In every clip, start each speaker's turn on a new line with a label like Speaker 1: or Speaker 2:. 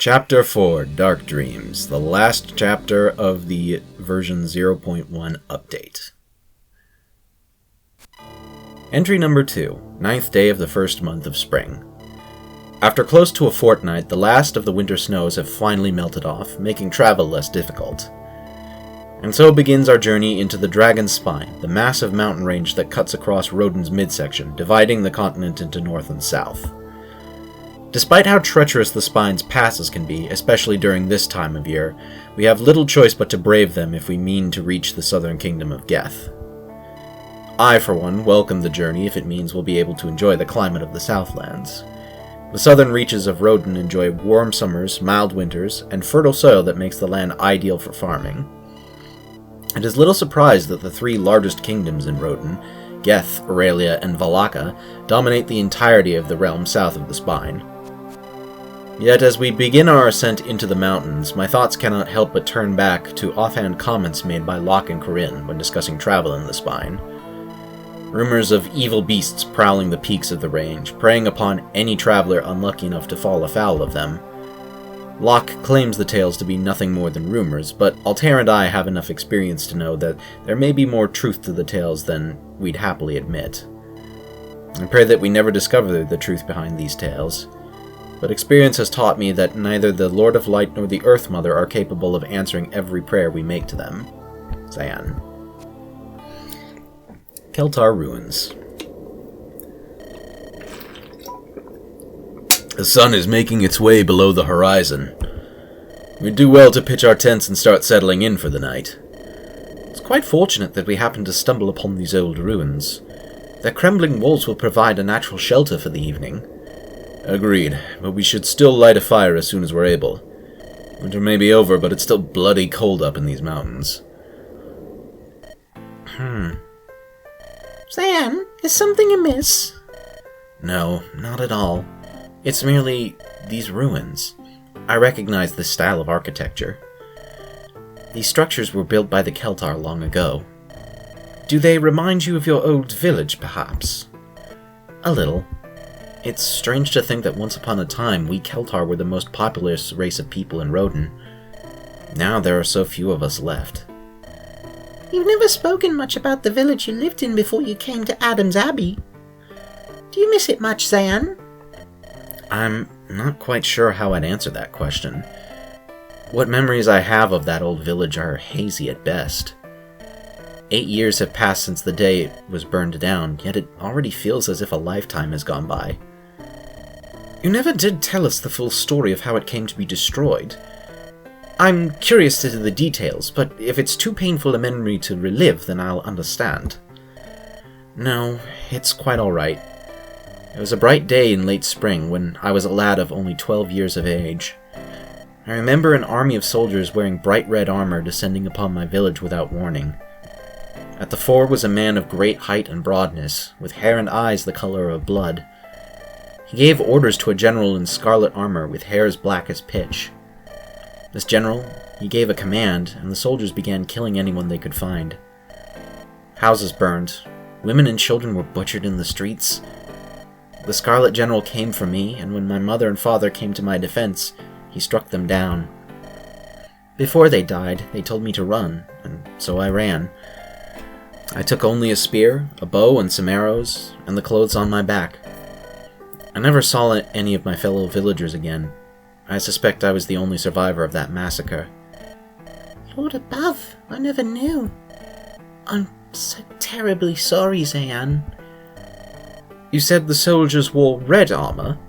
Speaker 1: Chapter 4, Dark Dreams, the last chapter of the version 0.1 update. Entry number 2, 9th day of the first month of spring. After close to a fortnight, the last of the winter snows have finally melted off, making travel less difficult. And so begins our journey into the Dragon's Spine, the massive mountain range that cuts across Roden's midsection, dividing the continent into north and south. Despite how treacherous the Spine's passes can be, especially during this time of year, we have little choice but to brave them if we mean to reach the southern kingdom of Geth. I, for one, welcome the journey if it means we'll be able to enjoy the climate of the southlands. The southern reaches of Roden enjoy warm summers, mild winters, and fertile soil that makes the land ideal for farming. It is little surprise that the three largest kingdoms in Roden, Geth, Aurelia, and Valaka, dominate the entirety of the realm south of the Spine. Yet as we begin our ascent into the mountains, my thoughts cannot help but turn back to offhand comments made by Locke and Corinne when discussing travel in the Spine. Rumors of evil beasts prowling the peaks of the range, preying upon any traveler unlucky enough to fall afoul of them. Locke claims the tales to be nothing more than rumors, but Altair and I have enough experience to know that there may be more truth to the tales than we'd happily admit. I pray that we never discover the truth behind these tales. But experience has taught me that neither the Lord of Light nor the Earth Mother are capable of answering every prayer we make to them. Zayan. Keltar Ruins. The sun is making its way below the horizon. We'd do well to pitch our tents and start settling in for the night. It's quite fortunate that we happened to stumble upon these old ruins. Their crumbling walls will provide a natural shelter for the evening. Agreed, but we should still light a fire as soon as we're able. Winter may be over, but it's still bloody cold up in these mountains.
Speaker 2: Sam, is something amiss?
Speaker 1: No, not at all. It's merely these ruins. I recognize this style of architecture. These structures were built by the Keltar long ago. Do they remind you of your old village, perhaps? A little. It's strange to think that once upon a time, we Keltar were the most populous race of people in Roden. Now there are so few of us left.
Speaker 2: You've never spoken much about the village you lived in before you came to Adam's Abbey. Do you miss it much, Zayan?
Speaker 1: I'm not quite sure how I'd answer that question. What memories I have of that old village are hazy at best. 8 years have passed since the day it was burned down, yet it already feels as if a lifetime has gone by. You never did tell us the full story of how it came to be destroyed. I'm curious to the details, but if it's too painful a memory to relive, then I'll understand. No, it's quite alright. It was a bright day in late spring when I was a lad of only 12 years of age. I remember an army of soldiers wearing bright red armor descending upon my village without warning. At the fore was a man of great height and broadness, with hair and eyes the color of blood. He gave orders to a general in scarlet armor with hair as black as pitch. This general, he gave a command, and the soldiers began killing anyone they could find. Houses burned. Women and children were butchered in the streets. The Scarlet General came for me, and when my mother and father came to my defense, he struck them down. Before they died, they told me to run, and so I ran. I took only a spear, a bow, and some arrows, and the clothes on my back. I never saw any of my fellow villagers again. I suspect I was the only survivor of that massacre.
Speaker 2: Lord above, I never knew. I'm so terribly sorry, Zayan.
Speaker 1: You said the soldiers wore red armor?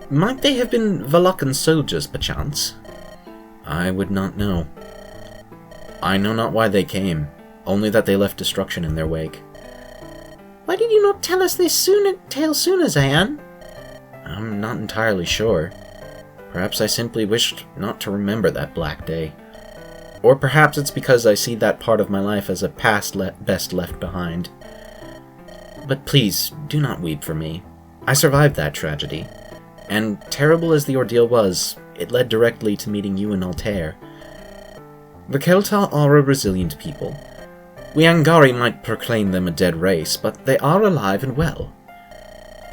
Speaker 1: Might they have been Valakan soldiers, perchance? I would not know. I know not why they came, only that they left destruction in their wake.
Speaker 2: Why did you not tell us this tale sooner, Zayan?
Speaker 1: I'm not entirely sure. Perhaps I simply wished not to remember that black day. Or perhaps it's because I see that part of my life as a past best left behind. But please, do not weep for me. I survived that tragedy. And terrible as the ordeal was, it led directly to meeting you and Altair. The Keltar are a resilient people. We Angari might proclaim them a dead race, but they are alive and well.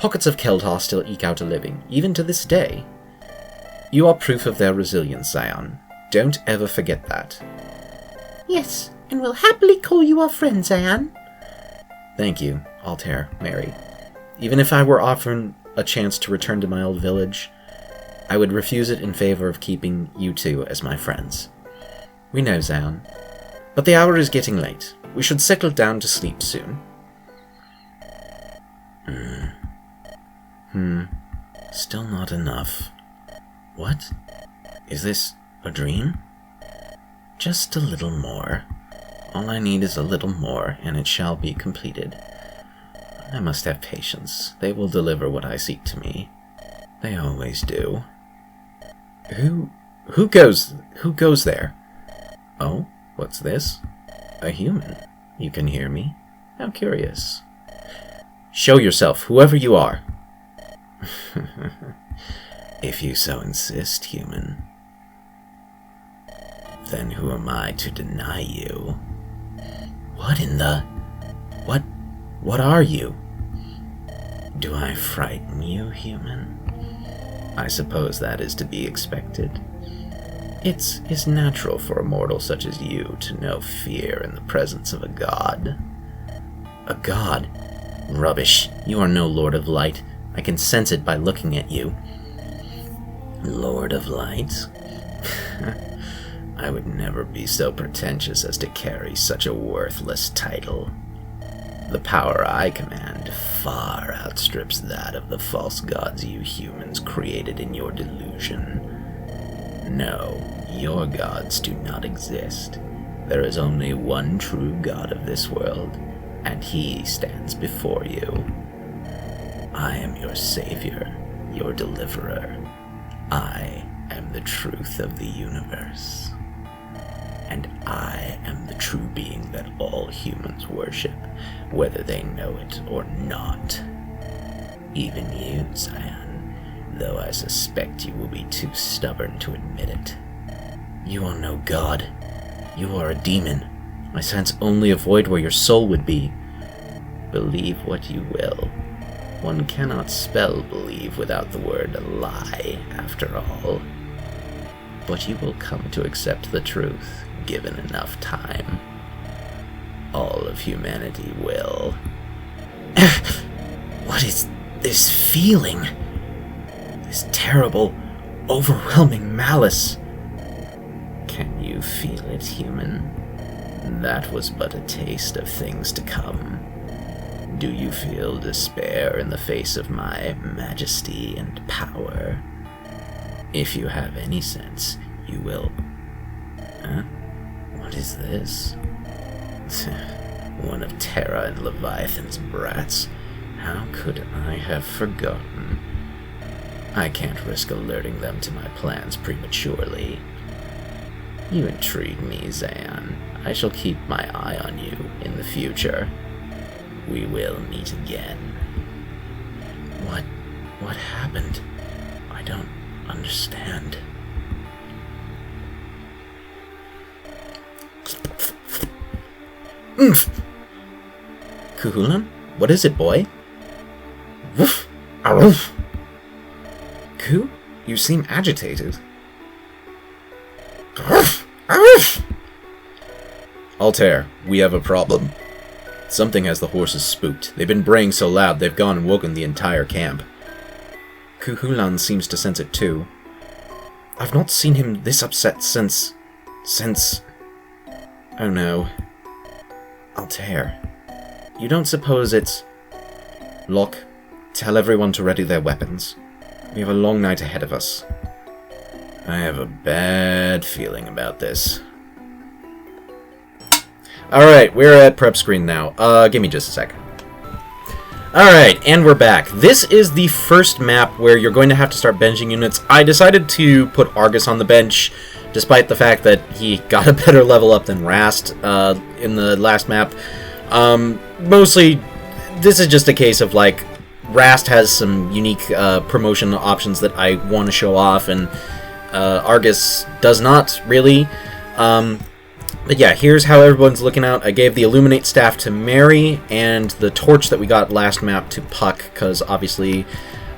Speaker 1: Pockets of Keltar still eke out a living, even to this day. You are proof of their resilience, Zion. Don't ever forget that.
Speaker 2: Yes, and we'll happily call you our friend, Zion.
Speaker 1: Thank you, Altair, Mary. Even if I were offered a chance to return to my old village, I would refuse it in favor of keeping you two as my friends. We know, Zion. But the hour is getting late. We should settle down to sleep soon. Still not enough. What? Is this a dream? Just a little more. All I need is a little more, and it shall be completed. I must have patience. They will deliver what I seek to me. They always do. Who goes there? Oh, what's this? A human. You can hear me? How curious. Show yourself, whoever you are. If you so insist, human. Then who am I to deny you? What in the... What are you? Do I frighten you, human? I suppose that is to be expected. It's natural for a mortal such as you to know fear in the presence of a god. A god? Rubbish. You are no Lord of Light. I can sense it by looking at you. Lord of Light? I would never be so pretentious as to carry such a worthless title. The power I command far outstrips that of the false gods you humans created in your delusion. No, your gods do not exist. There is only one true god of this world, and he stands before you. I am your savior, your deliverer. I am the truth of the universe. And I am the true being that all humans worship, whether they know it or not. Even you, Zion, though I suspect you will be too stubborn to admit it. You are no god. You are a demon. I sense only a void where your soul would be. Believe what you will. One cannot spell believe without the word lie, after all. But you will come to accept the truth, given enough time. All of humanity will. What is this feeling? This terrible, overwhelming malice. Can you feel it, human? That was but a taste of things to come. Do you feel despair in the face of my majesty and power? If you have any sense, you will... Huh? What is this? One of Terra and Leviathan's brats. How could I have forgotten? I can't risk alerting them to my plans prematurely. You intrigue me, Zan. I shall keep my eye on you in the future. We will meet again. What happened? I don't understand. Kuhulan? What is it, boy? Woof! Aroof! Ku? You seem agitated. Aroof! Aroof! Altair, we have a problem. Something has the horses spooked. They've been braying so loud they've gone and woken the entire camp. Kuhulan seems to sense it too. I've not seen him this upset since... Oh no. Altair, you don't suppose it's... Look, tell everyone to ready their weapons. We have a long night ahead of us. I have a bad feeling about this. Alright, we're at prep screen now. Give me just a sec. Alright, and we're back. This is the first map where you're going to have to start benching units. I decided to put Argus on the bench, despite the fact that he got a better level up than Rast in the last map. Mostly, this is just a case of, like, Rast has some unique promotion options that I want to show off, and Argus does not, really. But yeah, here's how everyone's looking out. I gave the Illuminate Staff to Mary, and the torch that we got last map to Puck, because obviously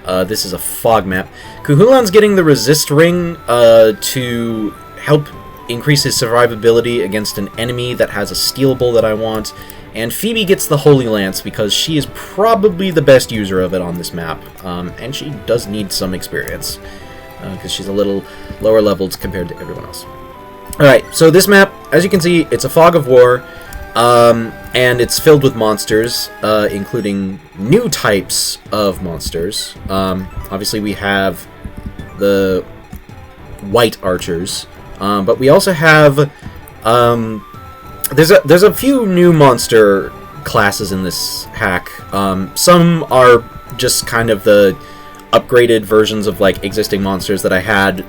Speaker 1: This is a fog map. Kuhulan's getting the resist ring to help increase his survivability against an enemy that has a stealable that I want. And Phoebe gets the Holy Lance because she is probably the best user of it on this map. And she does need some experience because she's a little lower leveled compared to everyone else. Alright, so this map, as you can see, it's a fog of war. And it's filled with monsters, including new types of monsters. Obviously, we have the white archers, but we also have there's a few new monster classes in this hack. Some are just kind of the upgraded versions of like existing monsters that I had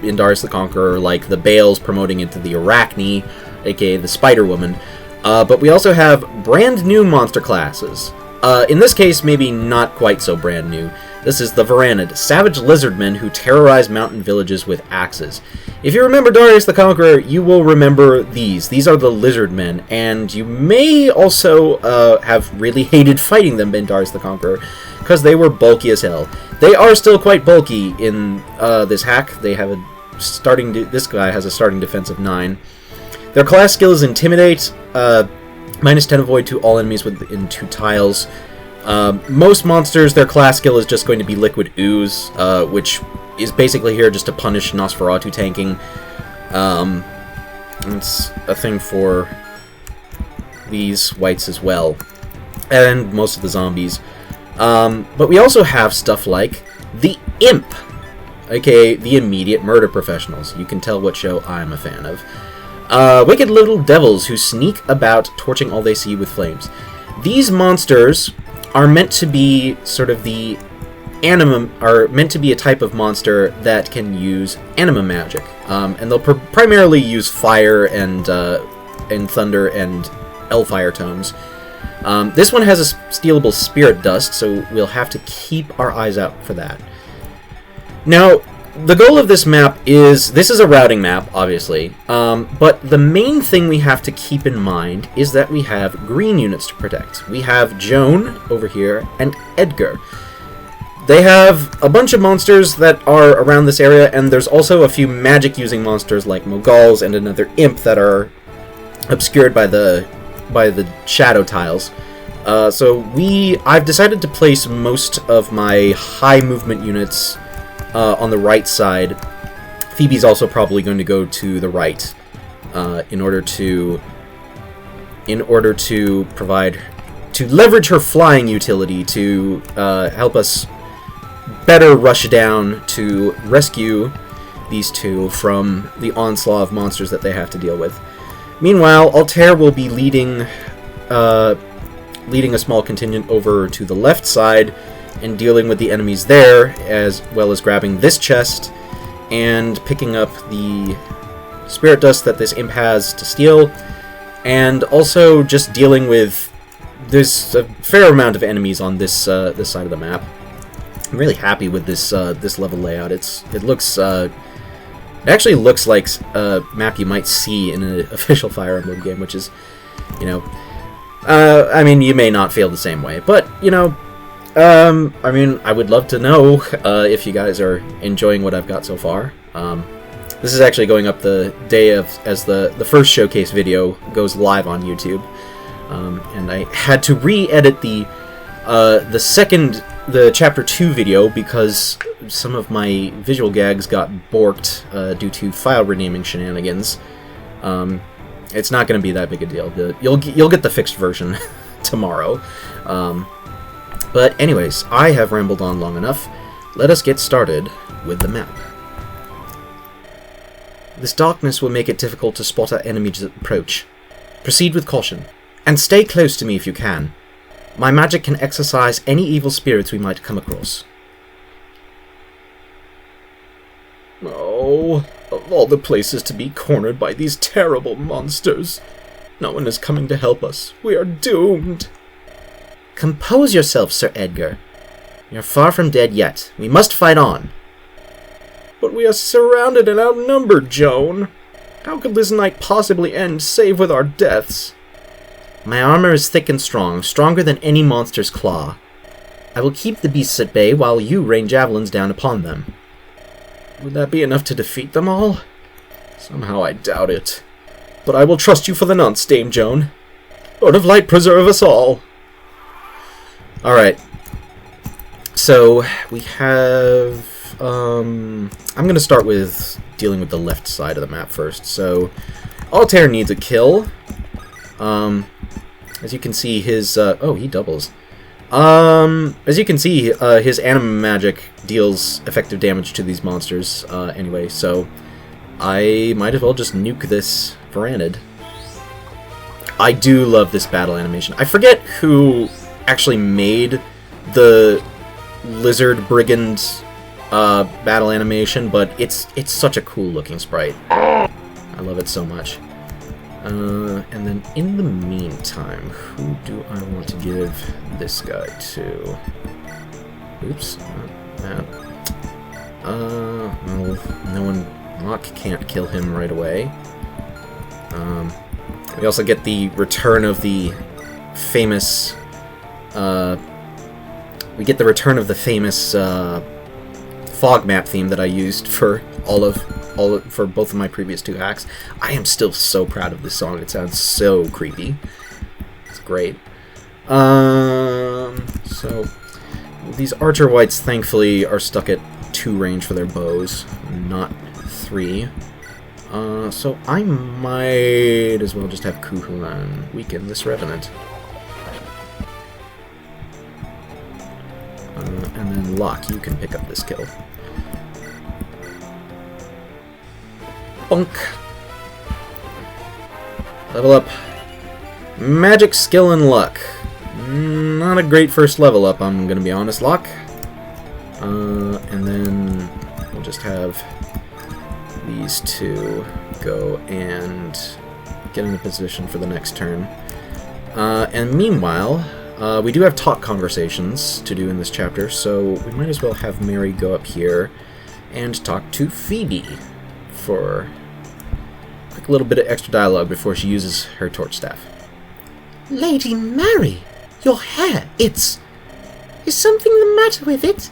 Speaker 1: in Darius the Conqueror, like the Bales promoting into the Arachne, aka the Spider Woman. But we also have brand new monster classes. In this case, maybe not quite so brand new. This is the Varanid, savage lizardmen who terrorize mountain villages with axes. If you remember Darius the Conqueror, you will remember these. These are the lizardmen, and you may also have really hated fighting them in Darius the Conqueror, because they were bulky as hell. They are still quite bulky in this hack. They have a starting. This guy has a starting defense of 9. Their class skill is Intimidate, minus 10 avoid to all enemies within 2 tiles. Most monsters, their class skill is just going to be Liquid Ooze, which is basically here just to punish Nosferatu tanking. It's a thing for these whites as well, and most of the zombies. But we also have stuff like the Imp, aka the Immediate Murder Professionals. You can tell what show I'm a fan of. Wicked little devils who sneak about, torching all they see with flames. These monsters are meant to be sort of the are meant to be a type of monster that can use anima magic, and they'll primarily use fire and thunder and Hellfire tomes. This one has a stealable Spirit Dust, so we'll have to keep our eyes out for that. Now, the goal of this map is, this is a routing map, obviously, but the main thing we have to keep in mind is that we have green units to protect. We have Joan over here and Edgar. They have a bunch of monsters that are around this area, and there's also a few magic-using monsters like Mogals and another Imp that are obscured by the shadow tiles. So I've decided to place most of my high movement units on the right side. Phoebe's also probably going to go to the right in order to leverage her flying utility to help us better rush down to rescue these two from the onslaught of monsters that they have to deal with. Meanwhile, Altair will be leading a small contingent over to the left side and dealing with the enemies there, as well as grabbing this chest and picking up the Spirit Dust that this Imp has to steal, and also just dealing with... There's a fair amount of enemies on this this side of the map. I'm really happy with this level layout. It actually looks like a map you might see in an official Fire Emblem game, which is, I mean, you may not feel the same way, but, I mean, I would love to know if you guys are enjoying what I've got so far. This is actually going up the day as the first showcase video goes live on YouTube, and I had to re-edit the Chapter 2 video because some of my visual gags got borked due to file renaming shenanigans. It's not going to be that big a deal. You'll get the fixed version tomorrow. But anyways, I have rambled on long enough. Let us get started with the map. This darkness will make it difficult to spot our enemy's approach. Proceed with caution, and stay close to me if you can. My magic can exorcise any evil spirits we might come across. Oh, of all the places to be cornered by these terrible monsters. No one is coming to help us. We are doomed. Compose yourself, Sir Edgar. You're far from dead yet. We must fight on. But we are surrounded and outnumbered, Joan. How could this night possibly end save with our deaths? My armor is thick and strong, stronger than any monster's claw. I will keep the beasts at bay while you rain javelins down upon them. Would that be enough to defeat them all? Somehow I doubt it. But I will trust you for the nonce, Dame Joan. Lord of Light, preserve us all. Alright. So, we have... I'm going to start with dealing with the left side of the map first. So, Altair needs a kill. As you can see, his... oh, he doubles. As you can see, his anima magic deals effective damage to these monsters, anyway, so I might as well just nuke this Varanid. I do love this battle animation. I forget who actually made the Lizard Brigand battle animation, but it's such a cool looking sprite. I love it so much. And then in the meantime, who do I want to give this guy to? Oops, not that. Well, no one... Locke can't kill him right away. We also get the return of the famous... we get the return of the famous, fog map theme that I used for for both of my previous two hacks. I am still so proud of this song. It sounds so creepy. It's great. So these archer whites thankfully are stuck at 2 range for their bows, not 3. So I might as well just have Kuhulan weaken this Revenant. And then Locke, you can pick up this kill. Bonk. Level up. Magic, skill, and luck. Not a great first level up, I'm gonna be honest, Locke. And then we'll just have these two go and get in a position for the next turn. And meanwhile, we do have talk conversations to do in this chapter, so we might as well have Mary go up here and talk to Phoebe for a little bit of extra dialogue before she uses her torch staff.
Speaker 2: Lady Mary, your hair, Is something the matter with it?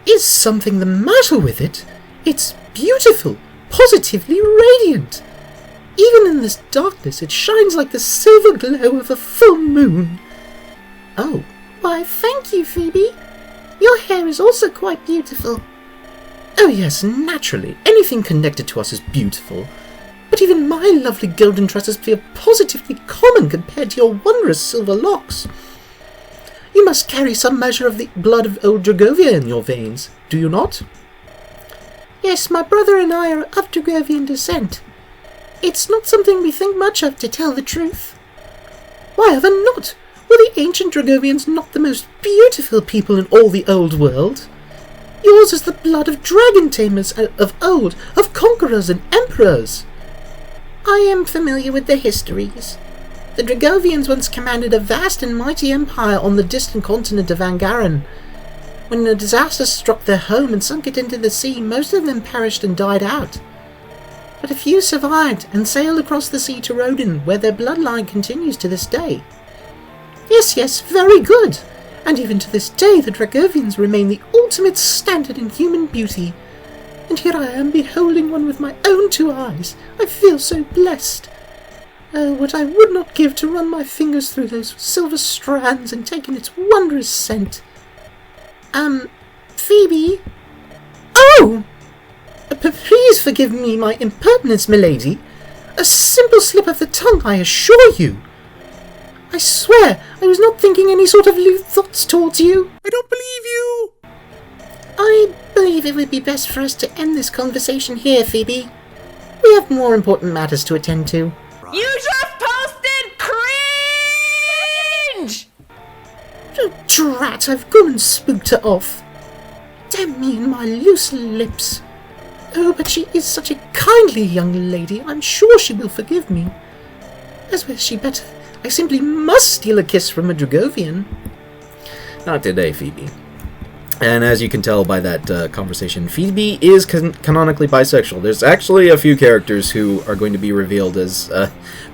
Speaker 2: Is something the matter with it? It's beautiful, positively radiant. Even in this darkness, it shines like the silver glow of a full moon. Oh, why, thank you, Phoebe. Your hair is also quite beautiful. Oh yes, naturally, anything connected to us is beautiful. But even my lovely golden tresses feel positively common compared to your wondrous silver locks. You must carry some measure of the blood of old Dragovia in your veins, do you not? Yes, my brother and I are of Dragovian descent. It's not something we think much of, to tell the truth. Why ever not? Were the ancient Dragovians not the most beautiful people in all the old world? Yours is the blood of dragon tamers of old, of conquerors and emperors. I am familiar with the histories. The Dragovians once commanded a vast and mighty empire on the distant continent of Angaran. When a disaster struck their home and sunk it into the sea, most of them perished and died out. But a few survived and sailed across the sea to Rodin, where their bloodline continues to this day. Yes, very good. And even to this day, the Dragovians remain the ultimate standard in human beauty. And here I am beholding one with my own 2 eyes. I feel so blessed. Oh, what I would not give to run my fingers through those silver strands and take in its wondrous scent. Phoebe? Oh! Please forgive me my impertinence, milady. A simple slip of the tongue, I assure you. I swear, I was not thinking any sort of lewd thoughts towards you.
Speaker 3: I don't believe you!
Speaker 2: I believe it would be best for us to end this conversation here, Phoebe. We have more important matters to attend to.
Speaker 4: You just posted cringe!
Speaker 2: Oh, drat, I've gone and spooked her off. Damn me and my loose lips. Oh, but she is such a kindly young lady, I'm sure she will forgive me. As well she better. I simply must steal a kiss from a Dragovian.
Speaker 1: Not today, Phoebe. And as you can tell by that conversation, Phoebe is canonically bisexual. There's actually a few characters who are going to be revealed as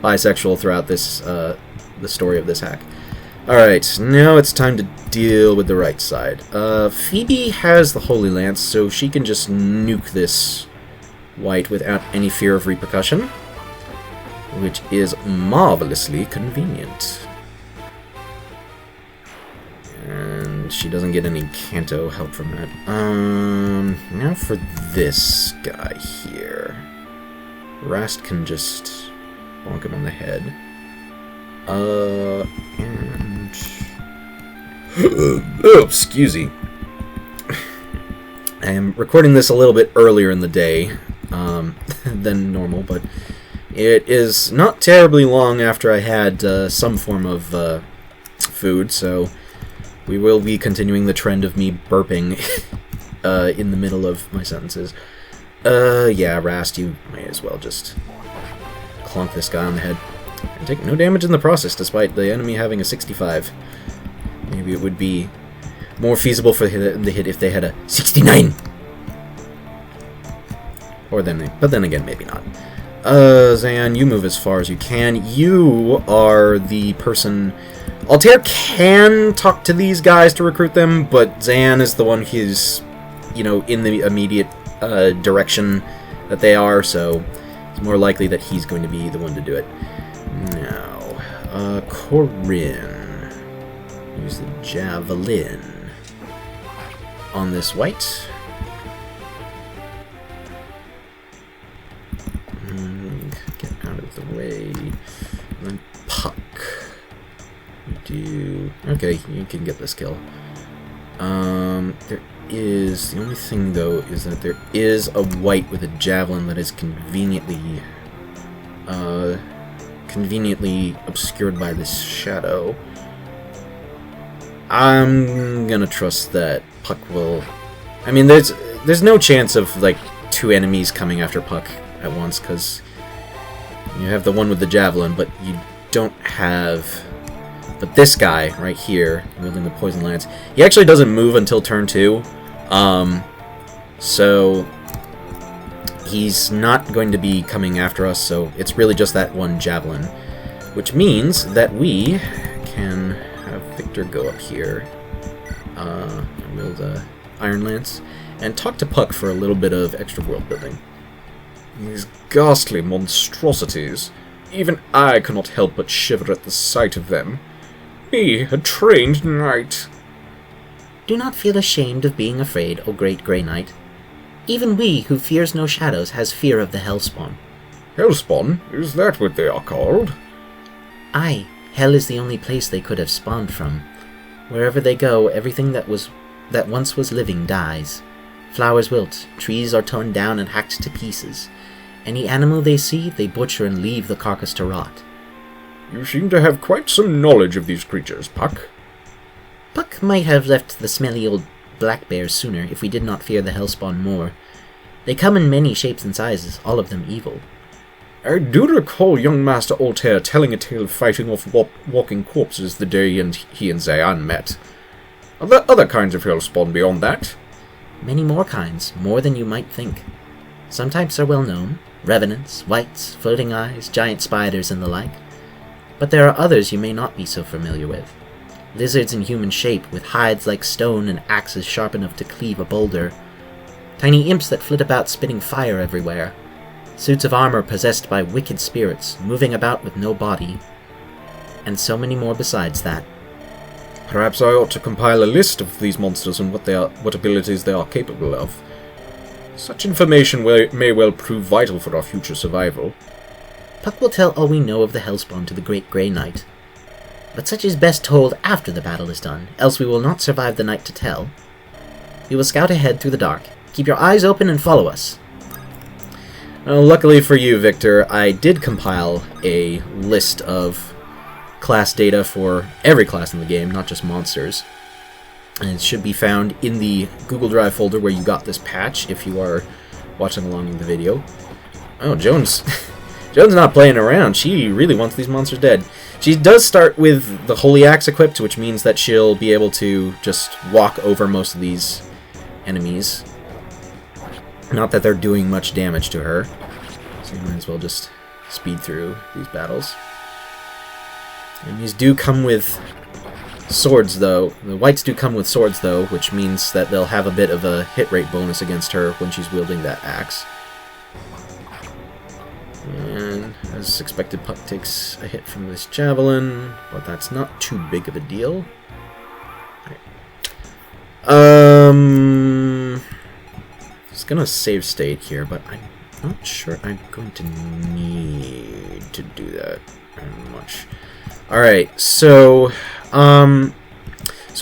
Speaker 1: bisexual throughout this the story of this hack. Alright, now it's time to deal with the right side. Phoebe has the Holy Lance, so she can just nuke this white without any fear of repercussion, which is marvelously convenient. And she doesn't get any Kanto help from that. Now for this guy here. Rast can just bonk him on the head. And... oh, excuse me. I am recording this a little bit earlier in the day than normal, but it is not terribly long after I had some form of food, so we will be continuing the trend of me burping in the middle of my sentences. Yeah, Rast, you may as well just clonk this guy on the head. And take no damage in the process, despite the enemy having a 65. Maybe it would be more feasible for the hit if they had a 69! But then again, maybe not. Zan, you move as far as you can. You are the person... Altair can talk to these guys to recruit them, but Zan is the one who's, you know, in the immediate direction that they are, so it's more likely that he's going to be the one to do it. Now, Corinne. Use the javelin on this white. Get out of the way. And then Puck. Okay, you can get this kill. There is... The only thing, though, is that there is a white with a javelin that is conveniently obscured by this shadow. I'm gonna trust that Puck will... I mean, there's no chance of, like, two enemies coming after Puck at once, because you have the one with the javelin, but you don't have... But this guy, right here, wielding the Poison Lance, he actually doesn't move until turn 2, so he's not going to be coming after us, so it's really just that one javelin. Which means that we can have Victor go up here, wield the Iron Lance, and talk to Puck for a little bit of extra world building. These ghastly monstrosities. Even I cannot help but shiver at the sight of them. Me, a trained knight.
Speaker 2: Do not feel ashamed of being afraid, O great Grey Knight. Even we, who fears no shadows, has fear of the Hellspawn.
Speaker 3: Hellspawn? Is that what they are called?
Speaker 2: Aye, hell is the only place they could have spawned from. Wherever they go, everything that once was living dies. Flowers wilt, trees are torn down and hacked to pieces. Any animal they see, they butcher and leave the carcass to rot.
Speaker 3: You seem to have quite some knowledge of these creatures, Puck.
Speaker 2: Puck might have left the smelly old black bears sooner if we did not fear the Hellspawn more. They come in many shapes and sizes, all of them evil.
Speaker 3: I do recall young Master Altair telling a tale of fighting off walking corpses the day he and Zayan met. Are there other kinds of Hellspawn beyond that?
Speaker 2: Many more kinds, more than you might think. Some types are well known, revenants, whites, floating eyes, giant spiders, and the like. But there are others you may not be so familiar with. Lizards in human shape, with hides like stone and axes sharp enough to cleave a boulder. Tiny imps that flit about spitting fire everywhere. Suits of armor possessed by wicked spirits, moving about with no body. And so many more besides that.
Speaker 3: Perhaps I ought to compile a list of these monsters and what abilities they are capable of. Such information may well prove vital for our future survival.
Speaker 2: Puck will tell all we know of the Hellspawn to the Great Grey Knight. But such is best told after the battle is done, else we will not survive the night to tell. We will scout ahead through the dark. Keep your eyes open and follow us.
Speaker 1: Well, luckily for you, Victor, I did compile a list of class data for every class in the game, not just monsters. And it should be found in the Google Drive folder where you got this patch, if you are watching along in the video. Oh, Jones... Jones not playing around. She really wants these monsters dead. She does start with the Holy Axe equipped, which means that she'll be able to just walk over most of these enemies. Not that they're doing much damage to her. So you might as well just speed through these battles. Enemies do come with swords, though. The whites do come with swords, though, which means that they'll have a bit of a hit rate bonus against her when she's wielding that axe. And as expected, Puck takes a hit from this javelin, but that's not too big of a deal. Just gonna save state here, but I'm not sure I'm going to need to do that very much. Alright, so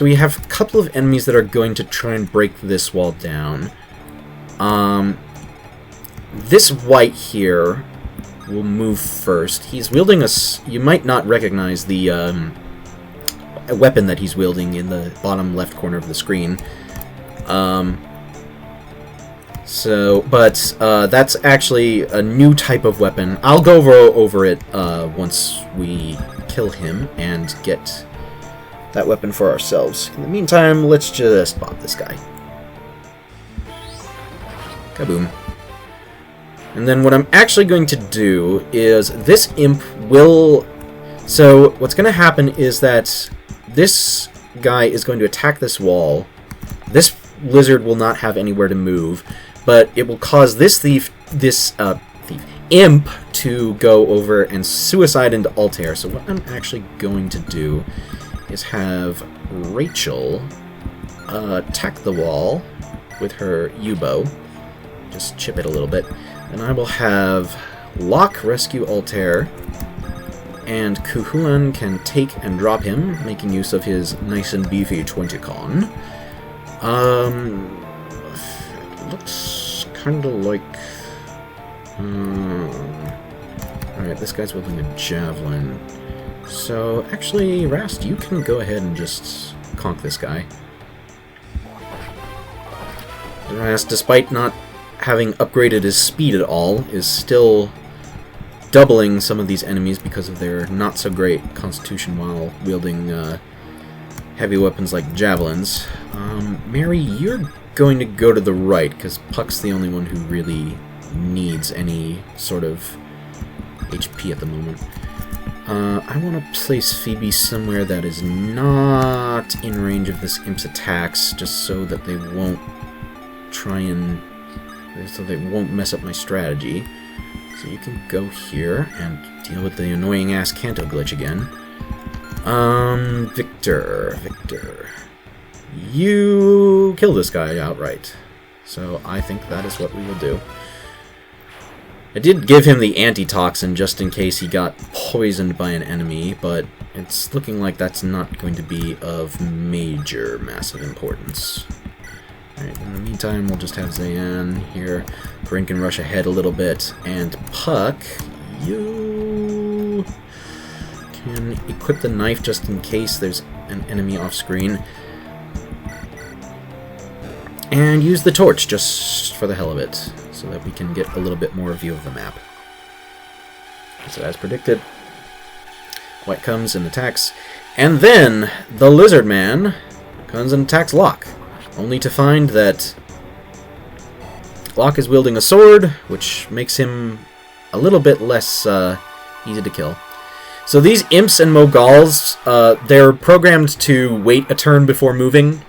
Speaker 1: we have a couple of enemies that are going to try and break this wall down. This white here will move first. He's wielding you might not recognize the weapon that he's wielding in the bottom left corner of the screen. That's actually a new type of weapon. I'll go over it once we kill him and get that weapon for ourselves. In the meantime, let's just pop this guy. Kaboom. And then what I'm actually going to do is this imp will... So what's going to happen is that this guy is going to attack this wall. This lizard will not have anywhere to move, but it will cause this imp to go over and suicide into Altair. So what I'm actually going to do is have Rachel attack the wall with her U-bow. Just chip it a little bit. And I will have Locke rescue Altair, and Kuhulan can take and drop him, making use of his nice and beefy 20-con. It looks kind of like... Alright, this guy's wielding a javelin. So, actually, Rast, you can go ahead and just conk this guy. Rast, despite not having upgraded his speed at all, is still doubling some of these enemies because of their not-so-great constitution while wielding heavy weapons like javelins. Mary, you're going to go to the right, because Puck's the only one who really needs any sort of HP at the moment. I want to place Phoebe somewhere that is not in range of this imp's attacks, just so that they won't mess up my strategy. So you can go here and deal with the annoying-ass Canto glitch again. Victor. You kill this guy outright. So I think that is what we will do. I did give him the antitoxin just in case he got poisoned by an enemy, but it's looking like that's not going to be of massive importance. Alright, in the meantime, we'll just have Zayan here. Bryn can rush ahead a little bit, and Puck, you can equip the knife just in case there's an enemy off-screen. And use the torch just for the hell of it, so that we can get a little bit more view of the map. So as predicted, White comes and attacks, and then the Lizard Man comes and attacks Locke, only to find that Locke is wielding a sword, which makes him a little bit less easy to kill. So these imps and Mogals, they're programmed to wait a turn before moving,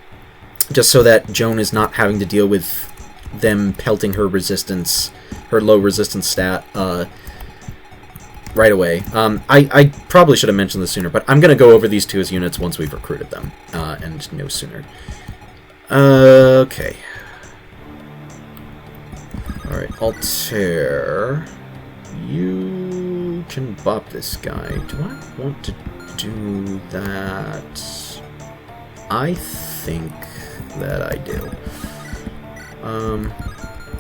Speaker 1: just so that Joan is not having to deal with them pelting her resistance, her low resistance stat, right away. I probably should have mentioned this sooner, but I'm going to go over these two as units once we've recruited them, and no sooner. Okay. Alright, Altair, you can bop this guy. Do I want to do that? I think that I do.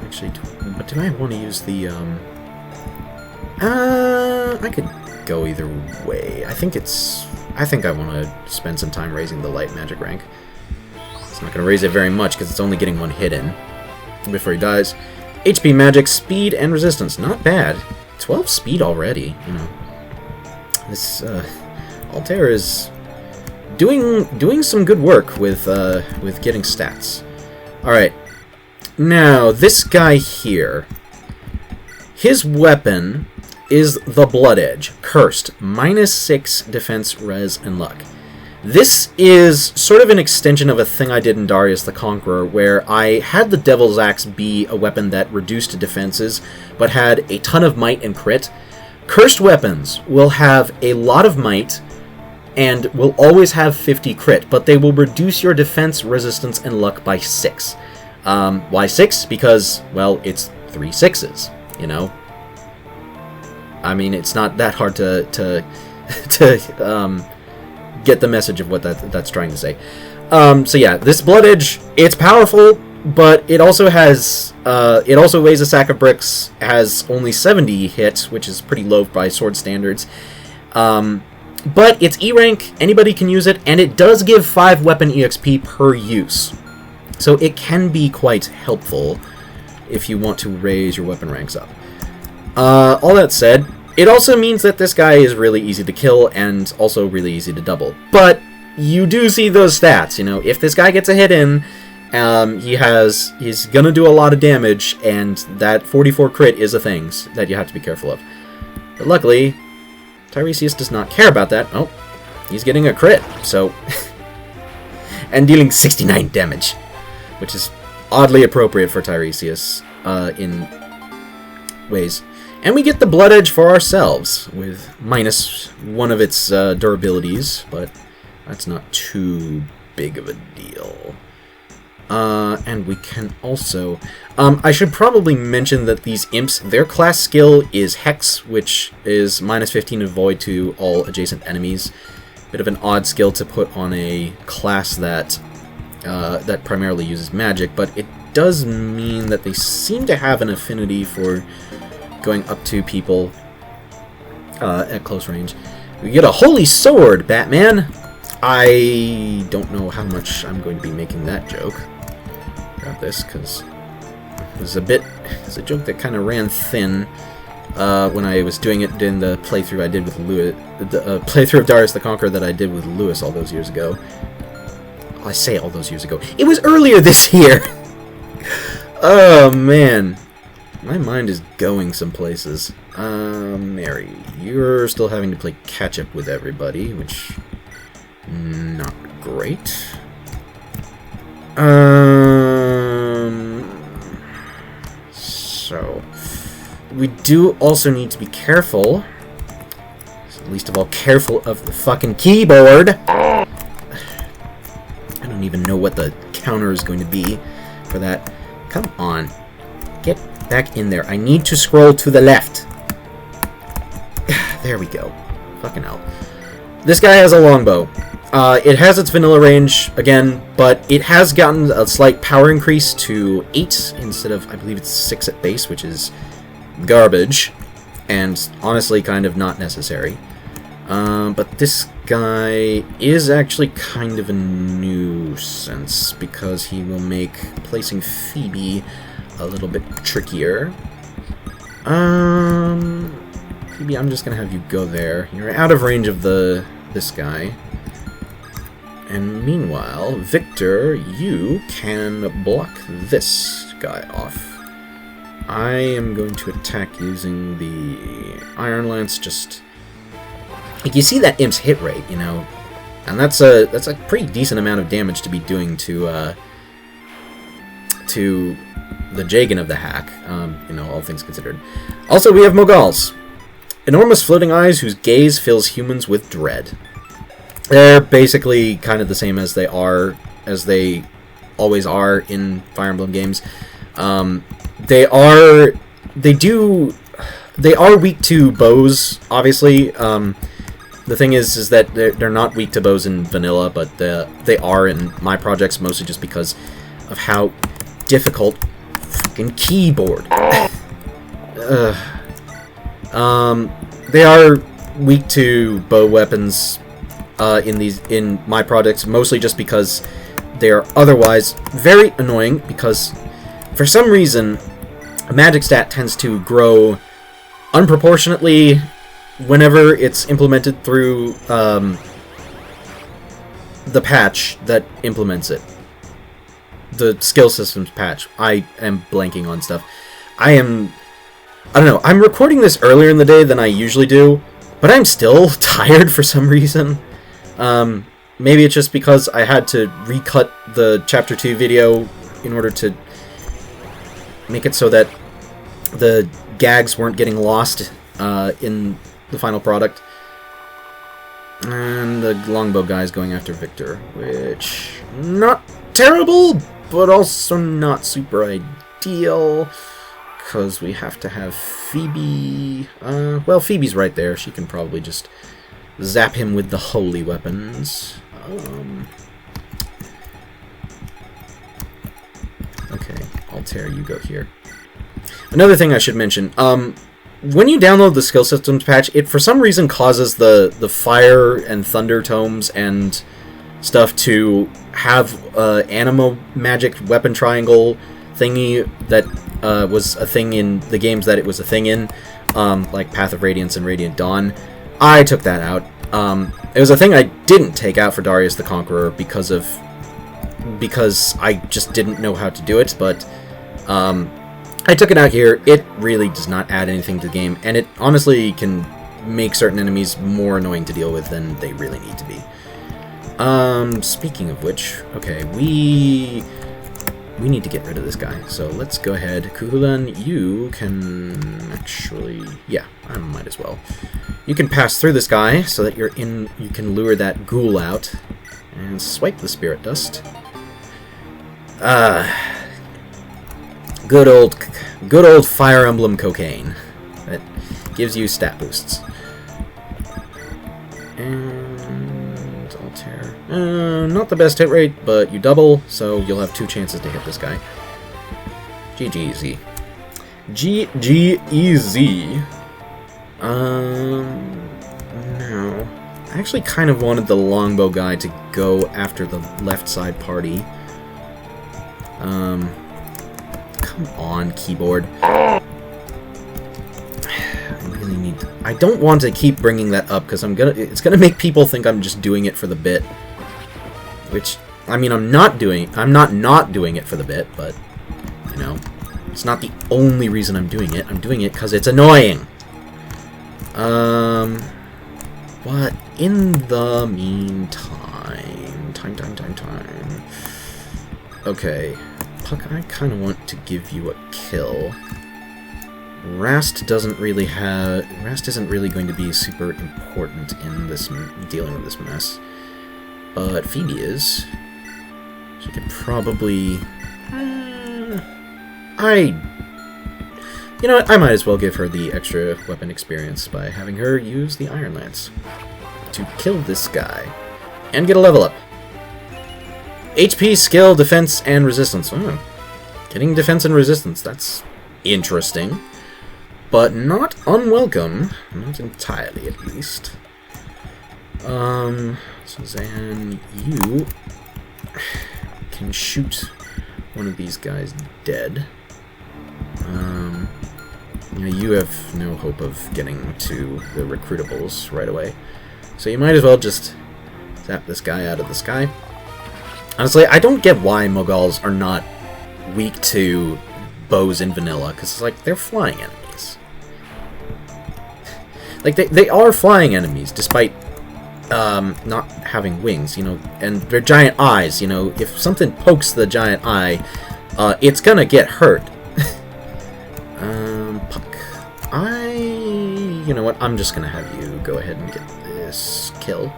Speaker 1: Actually, but do I want to use the, I could go either way. I think I want to spend some time raising the light magic rank. It's not going to raise it very much because it's only getting one hit in before he dies. HP, magic, speed, and resistance. Not bad. 12 speed already, you know. This, Altair is doing some good work with getting stats. Alright. Now, this guy here, his weapon is the Blood Edge. Cursed. -6 defense, res, and luck. This is sort of an extension of a thing I did in Darius the Conqueror, where I had the Devil's Axe be a weapon that reduced defenses, but had a ton of might and crit. Cursed weapons will have a lot of might, and will always have 50 crit, but they will reduce your defense, resistance, and luck by 6. Why 6? Because, well, it's 3 sixes, you know? I mean, it's not that hard to get the message of what that's trying to say. So yeah, this Blood Edge, it's powerful, but it also has, it also weighs a sack of bricks, has only 70 hit, which is pretty low by sword standards. But it's E rank, anybody can use it, and it does give 5 weapon EXP per use. So it can be quite helpful if you want to raise your weapon ranks up. All that said, it also means that this guy is really easy to kill and also really easy to double. But you do see those stats, you know, if this guy gets a hit in, he's gonna do a lot of damage, and that 44 crit is a thing that you have to be careful of. But luckily, Tiresias does not care about that. Oh, he's getting a crit, so... and dealing 69 damage, which is oddly appropriate for Tiresias in ways. And we get the Blood Edge for ourselves, with -1 of its durabilities, but that's not too big of a deal. And we can also... I should probably mention that these imps, their class skill is Hex, which is -15 avoid to all adjacent enemies. Bit of an odd skill to put on a class that that primarily uses magic, but it does mean that they seem to have an affinity for going up to people at close range. We get a Holy Sword, Batman! I don't know how much I'm going to be making that joke. Grab this, because it's a joke that kind of ran thin when I was doing it in the playthrough I did with Lewis, the playthrough of Darius the Conqueror that I did with Lewis all those years ago. Well, I say all those years ago. It was earlier this year! Oh, man. My mind is going some places. Mary, you're still having to play catch-up with everybody, which... not great. So... we do also need to be careful. Least of all, careful of the fucking keyboard! I don't even know what the counter is going to be for that. Come on. Get back in there. I need to scroll to the left. There we go. Fucking hell. This guy has a longbow. It has its vanilla range, again, but it has gotten a slight power increase to 8 instead of, I believe it's 6 at base, which is garbage, and honestly kind of not necessary. But this guy is actually kind of a nuisance, because he will make placing Phoebe a little bit trickier. Phoebe, I'm just gonna have you go there. You're out of range of this guy. And meanwhile, Victor, you can block this guy off. I am going to attack using the Iron Lance. Just like, you see that imp's hit rate, you know, and that's a pretty decent amount of damage to be doing to the Jagan of the Hack. You know, all things considered. Also, we have Mogals, enormous floating eyes whose gaze fills humans with dread. They're basically kind of the same as they always are in Fire Emblem games. They are weak to bows, obviously. The thing is that they're not weak to bows in vanilla, but they are in my projects, mostly just because of how difficult fucking keyboard. They are weak to bow weapons in my projects, mostly just because they are otherwise very annoying, because for some reason a magic stat tends to grow unproportionately whenever it's implemented through the patch that implements it. The skill systems patch. I am blanking on stuff. I don't know. I'm recording this earlier in the day than I usually do, but I'm still tired for some reason. maybe it's just because I had to recut the Chapter 2 video in order to make it so that the gags weren't getting lost in the final product. And the longbow guy is going after Victor, which, not terrible, but also not super ideal, because we have to have Phoebe. Well, Phoebe's right there. She can probably just zap him with the holy weapons. Okay, Altair, you go here. Another thing I should mention, when you download the skill systems patch, it for some reason causes the fire and thunder tomes and stuff to have anima magic weapon triangle thingy that was a thing in the games that it was a thing in, like Path of Radiance and Radiant Dawn. I took that out. It was a thing I didn't take out for Darius the Conqueror because I just didn't know how to do it, but I took it out here. It really does not add anything to the game, and it honestly can make certain enemies more annoying to deal with than they really need to be. Speaking of which, okay, we need to get rid of this guy, so let's go ahead. Kuhulan, you can actually, yeah, I might as well. You can pass through this guy so that you can lure that ghoul out and swipe the spirit dust. Good old Fire Emblem cocaine that gives you stat boosts. And Altair, not the best hit rate, but you double, so you'll have 2 chances to hit this guy. GG-easy. GG-easy. Now, I actually kind of wanted the longbow guy to go after the left side party. Come on, keyboard. I really need to, I don't want to keep bringing that up because it's gonna make people think I'm just doing it for the bit. Which, I mean, I'm not doing it for the bit, but you know, it's not the only reason I'm doing it. I'm doing it because it's annoying. But in the meantime, time. Okay, Puck, I kind of want to give you a kill. Rast isn't really going to be super important in this dealing with this mess, but Phoebe is. She could probably. You know what? I might as well give her the extra weapon experience by having her use the Iron Lance to kill this guy and get a level up. HP, skill, defense, and resistance. Oh, getting defense and resistance. That's interesting, but not unwelcome. Not entirely, at least. Suzanne, you can shoot one of these guys dead. You have no hope of getting to the recruitables right away, so you might as well just zap this guy out of the sky. Honestly, I don't get why Moguls are not weak to bows in vanilla, because it's like, they're flying enemies. Like, they are flying enemies, despite not having wings, you know, and their giant eyes, you know, if something pokes the giant eye, it's gonna get hurt. Puck. You know what, I'm just gonna have you go ahead and get this kill.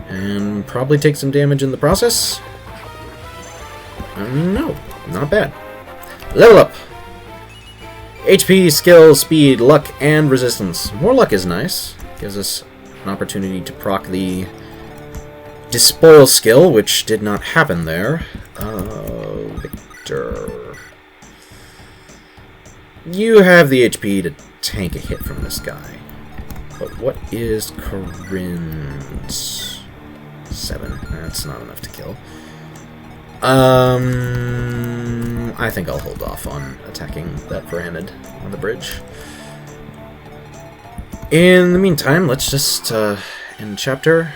Speaker 1: And probably take some damage in the process. No, not bad. Level up! HP, skill, speed, luck, and resistance. More luck is nice. Gives us an opportunity to proc the Despoil skill, which did not happen there. Victor. You have the HP to tank a hit from this guy. But what is Corinne's? 7. That's not enough to kill. I think I'll hold off on attacking that Varanid on the bridge. In the meantime, let's just end the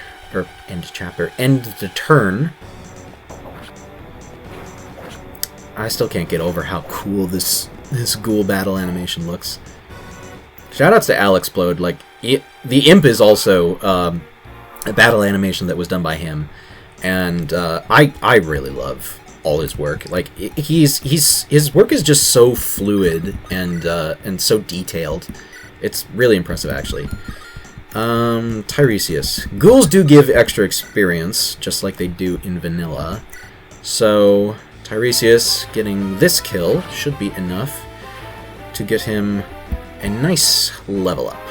Speaker 1: turn. I still can't get over how cool this ghoul battle animation looks. Shoutouts to Alexplode. Like, the imp is also a battle animation that was done by him, and I really love all his work. Like his work is just so fluid and so detailed. It's really impressive, actually. Tiresias. Ghouls do give extra experience, just like they do in vanilla. So Tiresias getting this kill should be enough to get him a nice level up.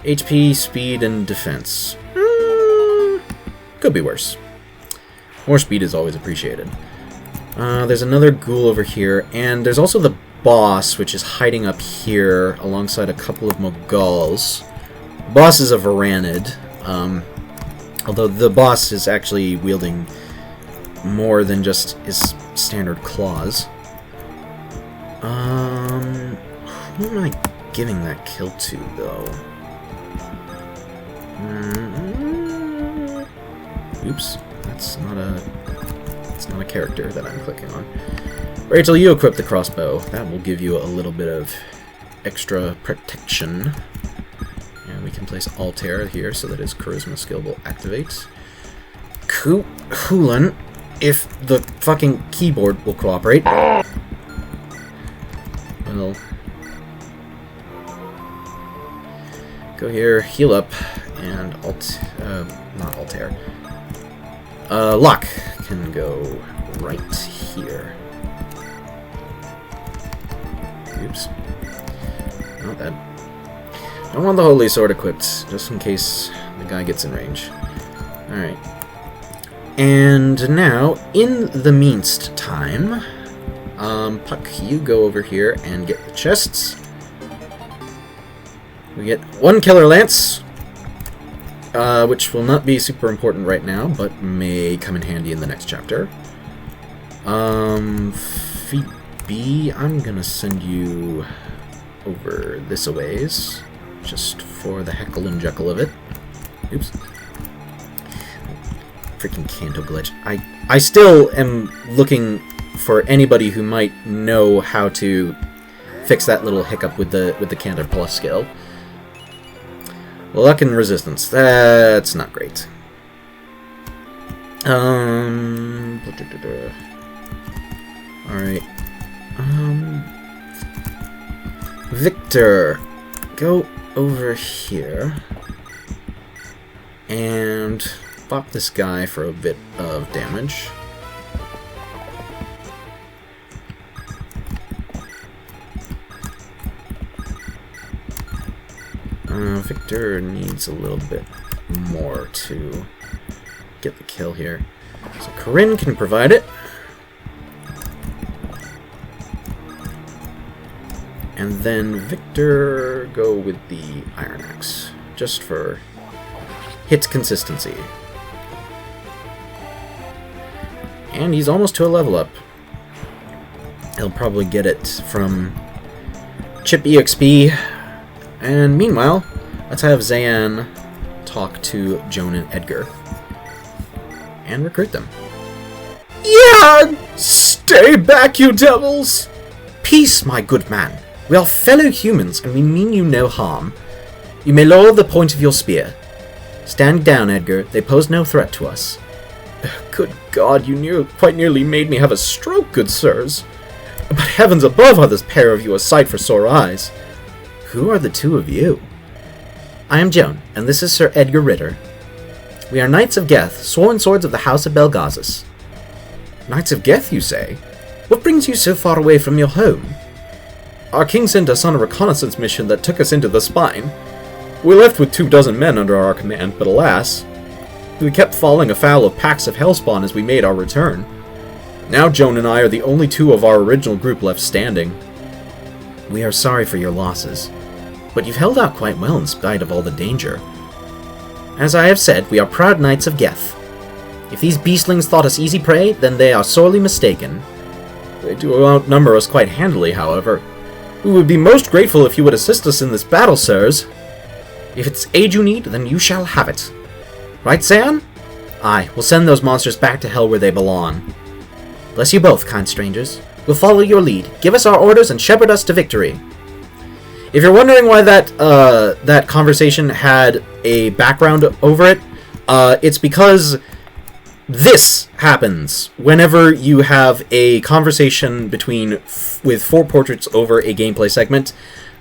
Speaker 1: HP, speed, and defense. Could be worse. More speed is always appreciated. There's another ghoul over here, and there's also the boss, which is hiding up here alongside a couple of Moguls. Boss is a Varanid, although the boss is actually wielding more than just his standard claws. Who am I giving that kill to, though? Oops, that's not a character that I'm clicking on. Rachel, you equip the crossbow. That will give you a little bit of extra protection. And we can place Altair here so that his charisma skill will activate. Hoolan, if the fucking keyboard will cooperate. Well, go here, heal up, and not Altair. Locke can go right here. Oops. Not bad. Don't want the Holy Sword equipped, just in case the guy gets in range. Alright. And now, in the meanst time, Puck, you go over here and get the chests. We get one Killer Lance, which will not be super important right now, but may come in handy in the next chapter. Phoebe, I'm gonna send you over this a ways, just for the heckle and jekyll of it. Oops. Freaking Canto glitch. I still am looking for anybody who might know how to fix that little hiccup with the Canter Plus skill. Luck and resistance. That's not great. Alright. Victor, go over here and pop this guy for a bit of damage. Victor needs a little bit more to get the kill here. So Corinne can provide it. And then Victor, go with the Iron Axe, just for hit consistency. And he's almost to a level up. He'll probably get it from Chip EXP. And meanwhile, let's have Zayan talk to Joan and Edgar and recruit them.
Speaker 3: Yeah! Stay back, you devils!
Speaker 2: Peace, my good man. We are fellow humans, and we mean you no harm. You may lower the point of your spear. Stand down, Edgar. They pose no threat to us.
Speaker 3: Good God, you quite nearly made me have a stroke, good sirs. But heavens above, are this pair of you a sight for sore eyes.
Speaker 2: Who are the two of you? I am Joan, and this is Sir Edgar Ritter. We are Knights of Geth, sworn swords of the House of Belgazis.
Speaker 3: Knights of Geth, you say?
Speaker 2: What brings you so far away from your home?
Speaker 3: Our king sent us on a reconnaissance mission that took us into the Spine. We left with 24 men under our command, but alas, we kept falling afoul of packs of Hellspawn as we made our return. Now Joan and I are the only two of our original group left standing.
Speaker 2: We are sorry for your losses, but you've held out quite well in spite of all the danger. As I have said, we are proud Knights of Geth. If these beastlings thought us easy prey, then they are sorely mistaken.
Speaker 3: They do outnumber us quite handily, however. We would be most grateful if you would assist us in this battle, sirs.
Speaker 2: If it's aid you need, then you shall have it. Right, Zayan? Aye, we'll send those monsters back to hell where they belong. Bless you both, kind strangers. We'll follow your lead. Give us our orders and shepherd us to victory.
Speaker 1: If you're wondering why that conversation had a background over it, it's because this happens whenever you have a conversation with 4 portraits over a gameplay segment.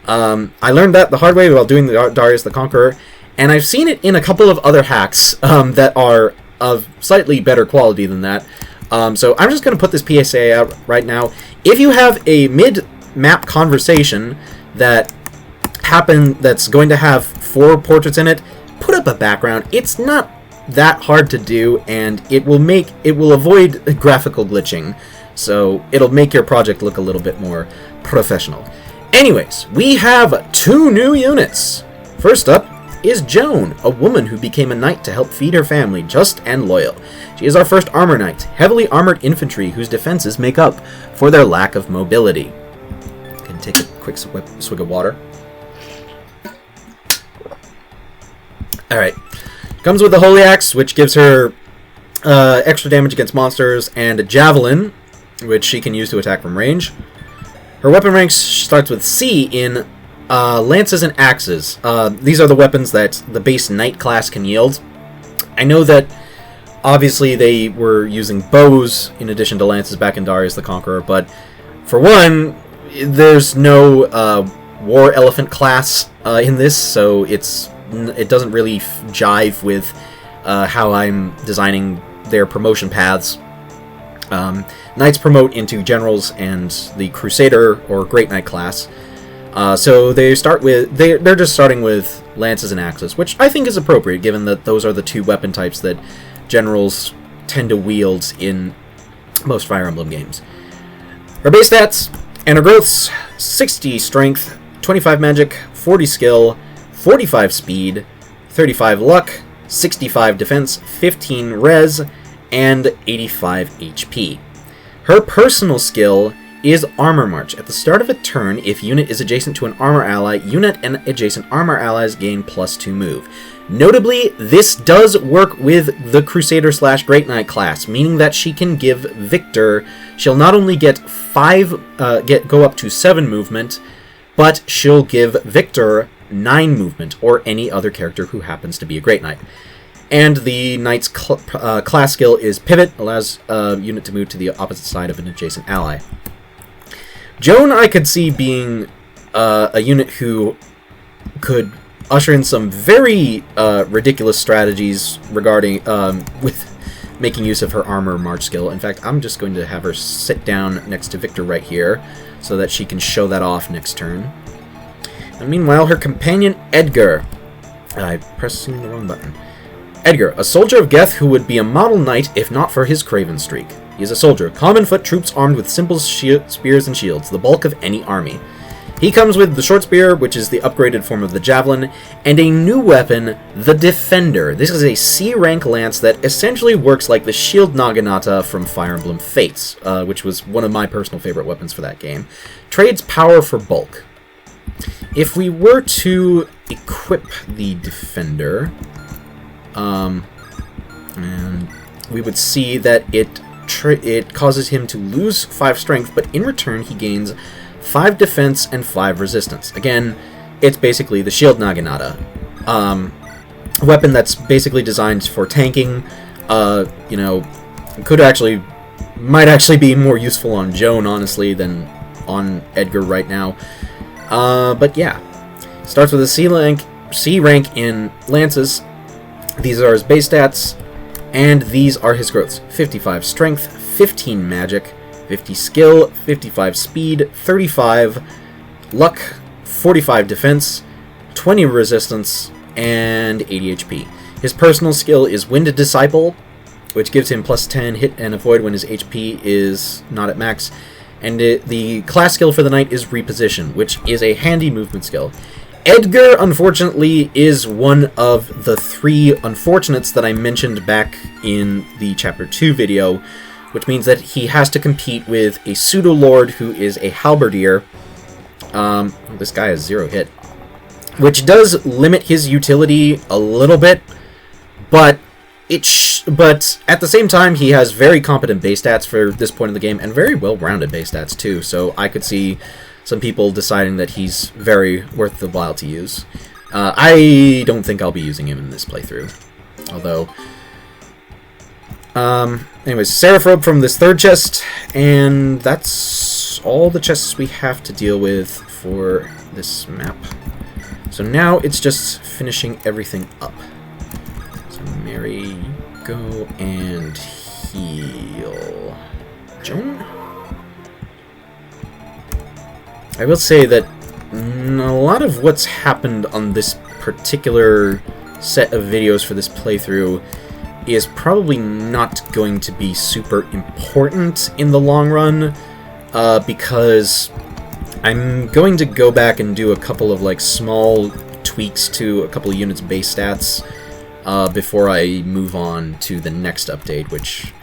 Speaker 1: I learned that the hard way while doing the Darius the Conqueror, and I've seen it in a couple of other hacks that are of slightly better quality than that. So I'm just going to put this PSA out right now. If you have a mid-map conversation that's going to have 4 portraits in it, put up a background. It's not that hard to do, and it will avoid graphical glitching, so it'll make your project look a little bit more professional. Anyways, we have 2 new units. First up is Joan, a woman who became a knight to help feed her family, just and loyal. She is our first armor knight, heavily armored infantry whose defenses make up for their lack of mobility. Can take a quick swig of water. Alright. Comes with the Holy Axe, which gives her extra damage against monsters, and a Javelin, which she can use to attack from range. Her weapon rank starts with C in Lances and Axes. These are the weapons that the base Knight class can yield. I know that obviously they were using bows in addition to lances back in Darius the Conqueror, but for one, there's no War Elephant class in this, so it doesn't really jive with how I'm designing their promotion paths. Knights promote into Generals and the Crusader or Great Knight class. So they're just starting with Lances and Axes, which I think is appropriate given that those are the 2 weapon types that Generals tend to wield in most Fire Emblem games. Her base stats and her growths: 60 strength, 25 magic, 40 skill, 45 speed, 35 luck, 65 defense, 15 res, and 85 HP. Her personal skill is Armor March. At the start of a turn, if unit is adjacent to an armor ally, unit and adjacent armor allies gain +2 move. Notably, this does work with the Crusader/Great Knight class, meaning that she can give Victor, she'll not only get go up to 7 movement, but she'll give Victor 9 movement, or any other character who happens to be a Great Knight. And the Knight's class skill is Pivot, allows a unit to move to the opposite side of an adjacent ally. Joan I could see being a unit who could usher in some very ridiculous strategies regarding with making use of her Armor March skill. In fact, I'm just going to have her sit down next to Victor right here so that she can show that off next turn. And meanwhile, her companion Edgar... I'm pressing the wrong button. Edgar, a soldier of Geth who would be a model knight if not for his craven streak. He is a soldier, common foot troops armed with simple spears and shields, the bulk of any army. He comes with the short spear, which is the upgraded form of the javelin, and a new weapon, the Defender. This is a C-rank lance that essentially works like the shield Naginata from Fire Emblem Fates, which was one of my personal favorite weapons for that game. Trades power for bulk. If we were to equip the Defender, and we would see that it causes him to lose 5 strength, but in return he gains 5 defense and 5 resistance. Again, it's basically the shield Naginata. A weapon that's basically designed for tanking. Might actually be more useful on Joan, honestly, than on Edgar right now. But yeah, starts with a C rank in lances. These are his base stats, and these are his growths: 55 strength, 15 magic, 50 skill, 55 speed, 35 luck, 45 defense, 20 resistance, and 80 HP. His personal skill is Winded Disciple, which gives him +10 hit and avoid when his HP is not at max. And the class skill for the knight is Reposition, which is a handy movement skill. Edgar, unfortunately, is one of the 3 unfortunates that I mentioned back in the Chapter 2 video, which means that he has to compete with a pseudo-lord who is a halberdier. This guy has 0 hit, which does limit his utility a little bit, but at the same time, he has very competent base stats for this point in the game, and very well-rounded base stats, too, so I could see some people deciding that he's very worth the while to use. I don't think I'll be using him in this playthrough. Although... anyways, Seraph from this third chest, and that's all the chests we have to deal with for this map. So now it's just finishing everything up. So Mary, go and heal Joan. I will say that a lot of what's happened on this particular set of videos for this playthrough is probably not going to be super important in the long run, because I'm going to go back and do a couple of like small tweaks to a couple of units' base stats before I move on to the next update, which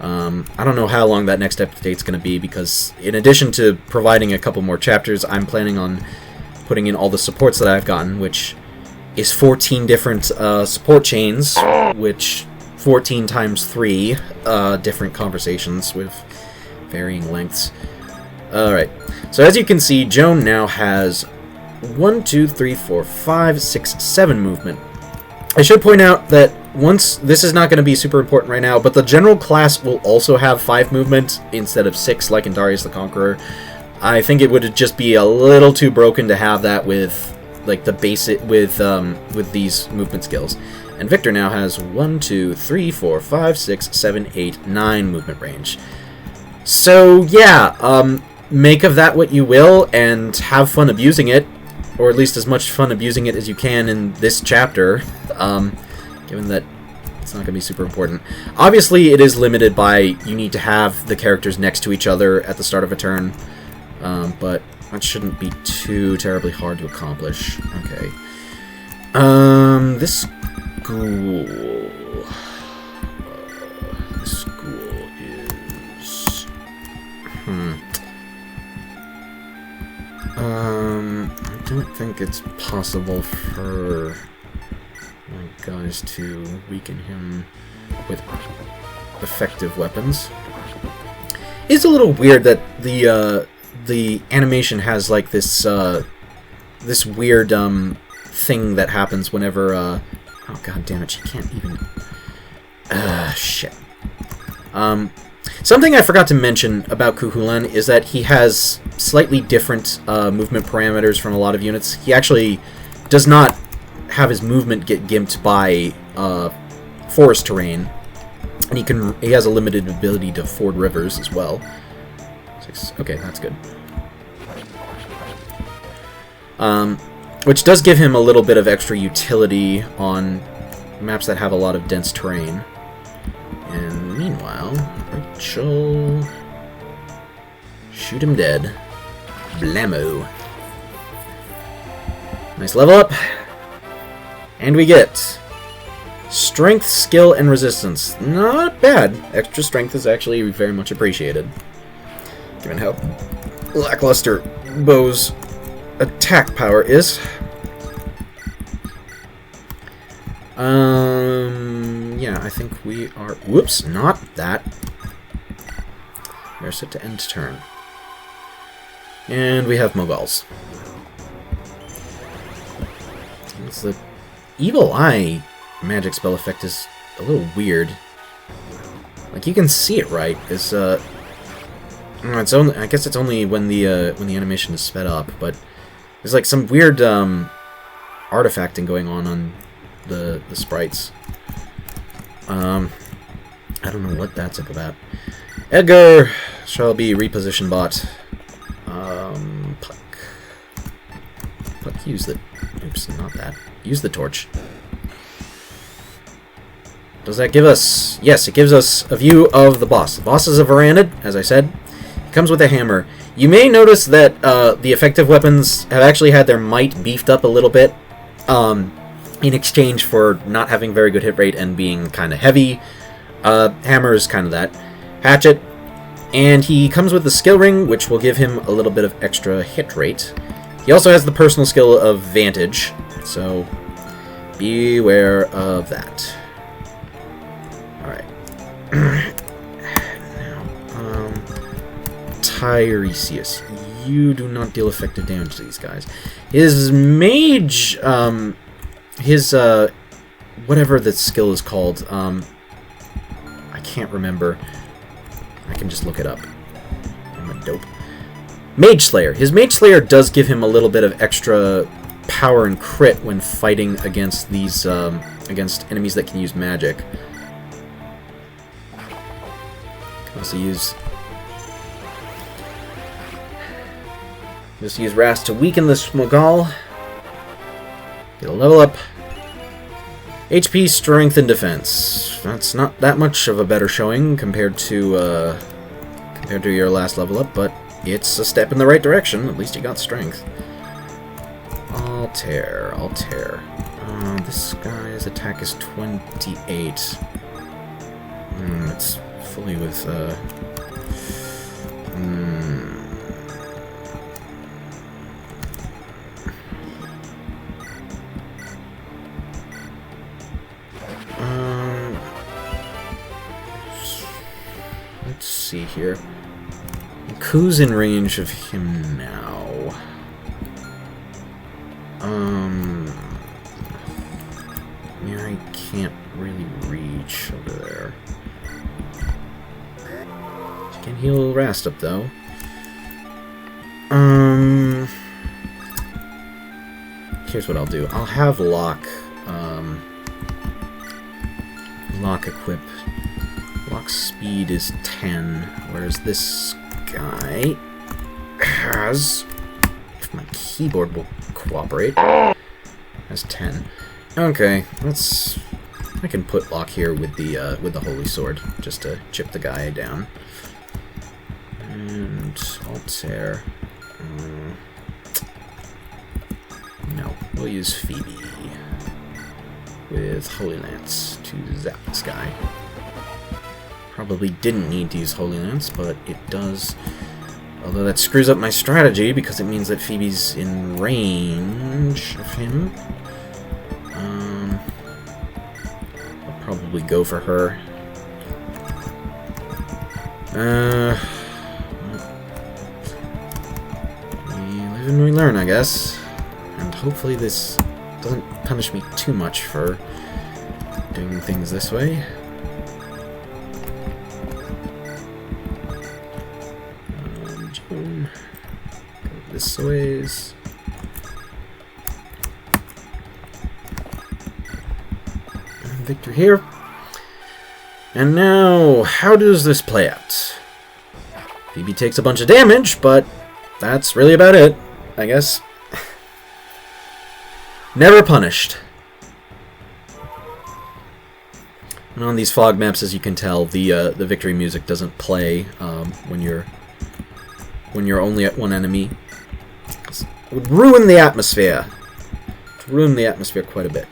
Speaker 1: I don't know how long that next update's going to be, because in addition to providing a couple more chapters, I'm planning on putting in all the supports that I've gotten, which is 14 different support chains, which 14 times 3 different conversations with varying lengths. Alright, so as you can see, Joan now has 1, 2, 3, 4, 5, 6, 7 movement. I should point out that once, this is not going to be super important right now, but the general class will also have 5 movement instead of 6 like in Darius the Conqueror. I think it would just be a little too broken to have that with like the basic with these movement skills. And Victor now has 1, 2, 3, 4, 5, 6, 7, 8, 9 movement range. So yeah, make of that what you will and have fun abusing it, or at least as much fun abusing it as you can in this chapter, given that it's not going to be super important. Obviously, it is limited by you need to have the characters next to each other at the start of a turn, but that shouldn't be too terribly hard to accomplish. Okay. This school... this school is... I don't think it's possible for my guys to weaken him with effective weapons. It's a little weird that the animation has like this this weird thing that happens whenever oh god damn it, she can't even shit. Something I forgot to mention about Cuchulainn is that he has slightly different movement parameters from a lot of units. He actually does not have his movement get gimped by forest terrain, and he has a limited ability to ford rivers as well. 6, okay, that's good. Which does give him a little bit of extra utility on maps that have a lot of dense terrain. And meanwhile, Rachel... shoot him dead. Blammo. Nice level up. And we get strength, skill, and resistance. Not bad. Extra strength is actually very much appreciated, given how lackluster Bo's attack power is. Yeah, I think we are... whoops, not that. We're set to end turn. And we have Moguls. It's the Evil Eye magic spell effect is a little weird. Like, you can see it right. It's it's only, I guess it's only when the animation is sped up, but there's like some weird artifacting going on the sprites. I don't know what that's about. Edgar shall be reposition bot. Puck, use the... oops, not that. Use the torch. Does that give us... yes, it gives us a view of the boss. The boss is a Varanid, as I said. It comes with a hammer. You may notice that the effective weapons have actually had their might beefed up a little bit, in exchange for not having very good hit rate and being kind of heavy. Hammer is kind of that. Hatchet. And he comes with the skill ring, which will give him a little bit of extra hit rate. He also has the personal skill of Vantage, so beware of that. Alright. Now, Tiresias. you do not deal effective damage to these guys. His mage, whatever the skill is called, I can't remember. I can just look it up. I'm a dope. Mage Slayer. His Mage Slayer does give him a little bit of extra power and crit when fighting against these, against enemies that can use magic. Can also use... Just use Rast to weaken the Smogal. Get a level up. HP, Strength, and Defense. That's not that much of a better showing compared to your last level up, but it's a step in the right direction. At least you got Strength. Altair. This guy's attack is 28. It's fully with... Let's see here. Who's in range of him now? Yeah, I can't really reach over there. I can heal Rast up though. Here's what I'll do. I'll have Locke equip. Locke's speed is 10, whereas this guy has, if my keyboard will cooperate, has 10. Okay, I can put Locke here with the Holy Sword, just to chip the guy down. And Altair. No, we'll use Phoebe with Holy Lance to zap this guy. Probably didn't need to use Holy Lance, but it does. Although that screws up my strategy because it means that Phoebe's in range of him. I'll probably go for her. We live and we learn, I guess. And hopefully this doesn't punish me too much for doing things this way. Go this ways. Victor here. And now, how does this play out? Phoebe takes a bunch of damage, but that's really about it, I guess. Never punished. And on these fog maps, as you can tell, the victory music doesn't play when you're only at one enemy. It would ruin the atmosphere. It would ruin the atmosphere quite a bit.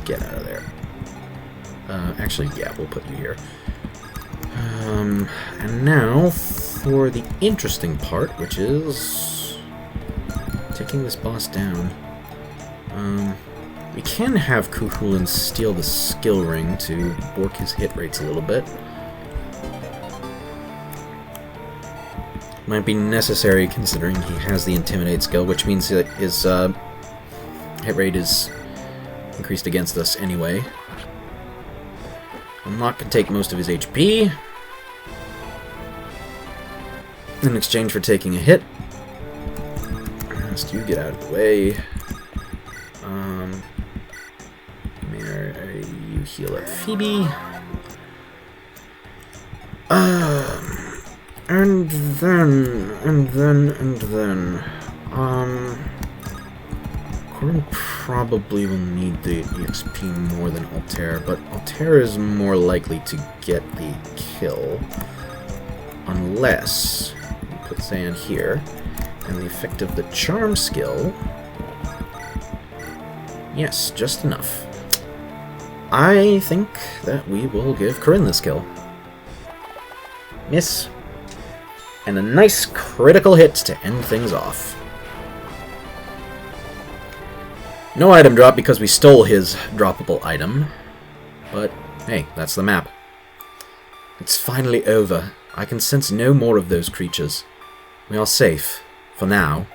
Speaker 1: Get out of there. Actually, yeah, we'll put you here. And now for the interesting part, which is taking this boss down. We can have Kuhulin steal the skill ring to work his hit rates a little bit. Might be necessary considering he has the Intimidate skill, which means that his hit rate is increased against us anyway. Unlock can take most of his HP in exchange for taking a hit. Just you get out of the way. You heal up Phoebe. And then, Corin probably will need the EXP more than Altair, but Altair is more likely to get the kill, unless we put Zan here, and the effect of the charm skill, yes, just enough. I think that we will give Corinne this kill. Miss. And a nice critical hit to end things off. No item drop because we stole his droppable item. But, hey, that's the map. It's finally over. I can sense no more of those creatures. We are safe. For now.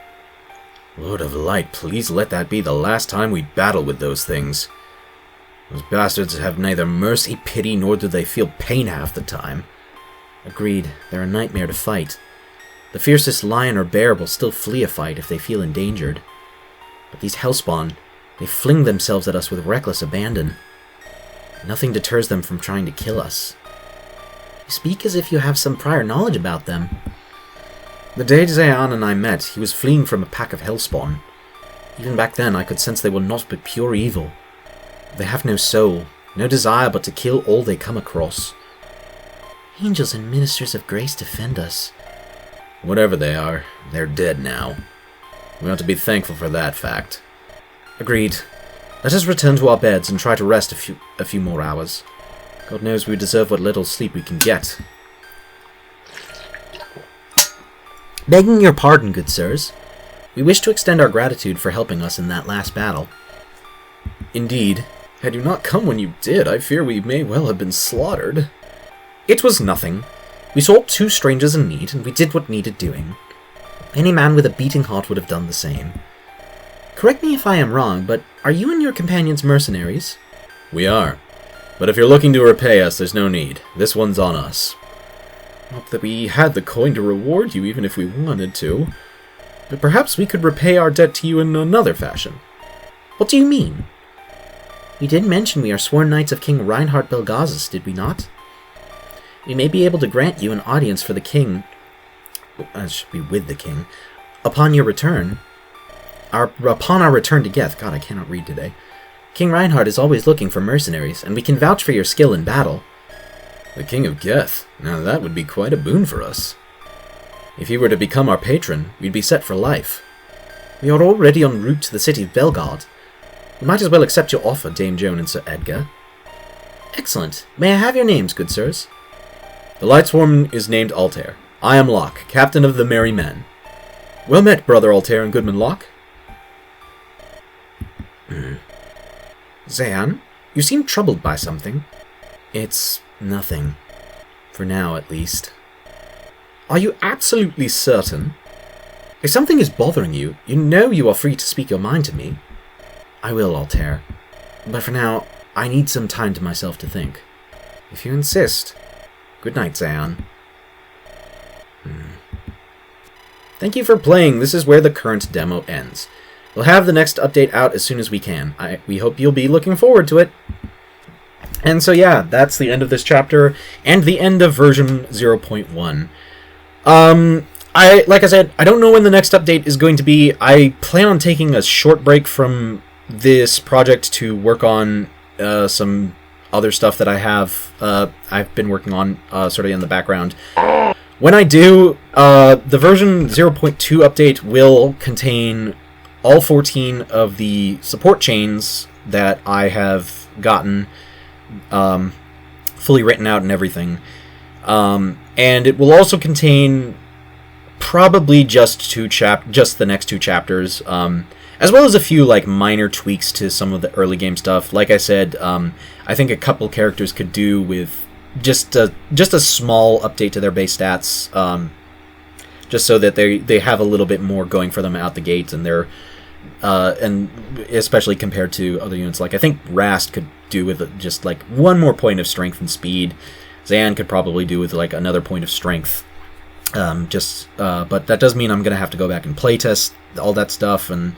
Speaker 1: Lord of Light, please let that be the last time we battle with those things. Those bastards have neither mercy, pity, nor do they feel pain half the time. Agreed, they're a nightmare to fight. The fiercest lion or bear will still flee a fight if they feel endangered. But these hellspawn, they fling themselves at us with reckless abandon. Nothing deters them from trying to kill us. You speak as if you have some prior knowledge about them. The day Zayan and I met, he was fleeing from a pack of hellspawn. Even back then, I could sense they were not but pure evil. They have no soul, no desire but to kill all they come across. Angels and ministers of grace defend us. Whatever they are, they're dead now. We ought to be thankful for that fact. Agreed. Let us return to our beds and try to rest a few more hours. God knows we deserve what little sleep we can get. Begging your pardon, good sirs. We wish to extend our gratitude for helping us in that last battle. Indeed. Had you not come when you did, I fear we may well have been slaughtered. It was nothing. We saw 2 strangers in need, and we did what needed doing. Any man with a beating heart would have done the same. Correct me if I am wrong, but are you and your companions mercenaries? We are. But if you're looking to repay us, there's no need. This one's on us. Not that we had the coin to reward you, even if we wanted to. But perhaps we could repay our debt to you in another fashion. What do you mean? We did mention we are sworn knights of King Reinhard Belgazis, did we not? We may be able to grant you an audience for the king... should be with the king. Upon your return... Upon our return to Geth... God, I cannot read today. King Reinhard is always looking for mercenaries, and we can vouch for your skill in battle. The King of Geth? Now that would be quite a boon for us. If he were to become our patron, we'd be set for life. We are already en route to the city of Belgard. We might as well accept your offer, Dame Joan and Sir Edgar. Excellent. May I have your names, good sirs? The Lightsworn is named Altair. I am Locke, captain of the Merry Men. Well met, brother Altair and Goodman Locke. Zayan, you seem troubled by something. It's nothing. For now, at least. Are you absolutely certain? If something is bothering you, you know you are free to speak your mind to me. I will, Altair. But for now, I need some time to myself to think. If you insist. Good night, Zayan. Thank you for playing. This is where the current demo ends. We'll have the next update out as soon as we can. We hope you'll be looking forward to it. And so yeah, that's the end of this chapter, and the end of version 0.1. Like I said, I don't know when the next update is going to be. I plan on taking a short break from this project to work on some other stuff that I've been working on sort of in the background. When I do, the version 0.2 update will contain all 14 of the support chains that I have gotten fully written out and everything. And it will also contain probably just the next 2 chapters, as well as a few like minor tweaks to some of the early game stuff. Like I said, I think a couple characters could do with just a small update to their base stats, just so that they have a little bit more going for them out the gate, and they're and especially compared to other units. Like I think Rast could do with just like 1 more point of strength and speed. Zan could probably do with like another point of strength. But that does mean I'm gonna have to go back and playtest all that stuff, and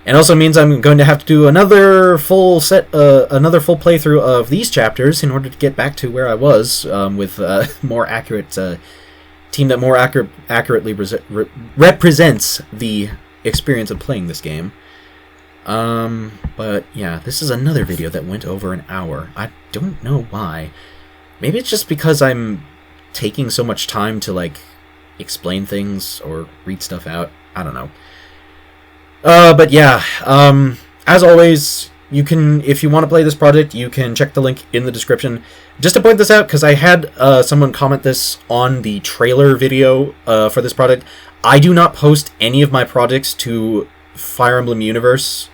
Speaker 1: also means I'm going to have to do another full playthrough of these chapters in order to get back to where I was, with more accurate team that more accurately represents the experience of playing this game. But yeah, this is another video that went over an hour. I don't know why. Maybe it's just because I'm taking so much time to like explain things or read stuff out. I don't know. But yeah, as always, you can, if you want to play this project, you can check the link in the description. Just to point this out, because I had someone comment this on the trailer video for this project, I do not post any of my projects to Fire Emblem Universe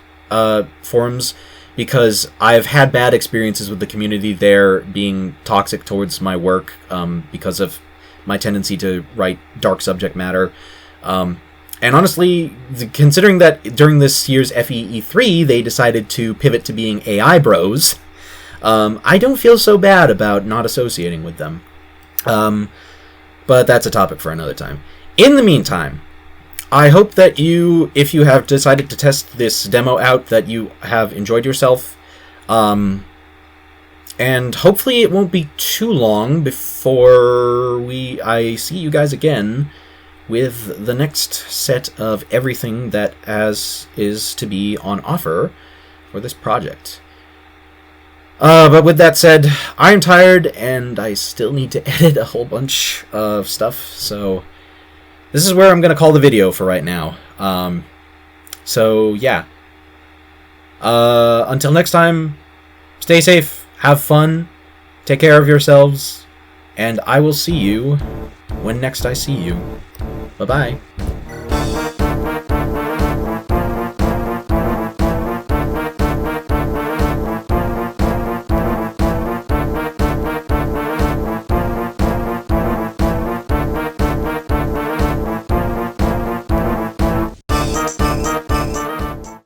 Speaker 1: forums because I've had bad experiences with the community there being toxic towards my work because of my tendency to write dark subject matter. And honestly, considering that during this year's FEE3 they decided to pivot to being AI bros, I don't feel so bad about not associating with them. But that's a topic for another time. In the meantime, I hope that you, if you have decided to test this demo out, that you have enjoyed yourself. And hopefully it won't be too long before I see you guys again with the next set of everything that is to be on offer for this project. But with that said, I'm tired, and I still need to edit a whole bunch of stuff, so this is where I'm going to call the video for right now. So, yeah. Until next time, stay safe, have fun, take care of yourselves, and I will see you when next I see you. Bye-bye.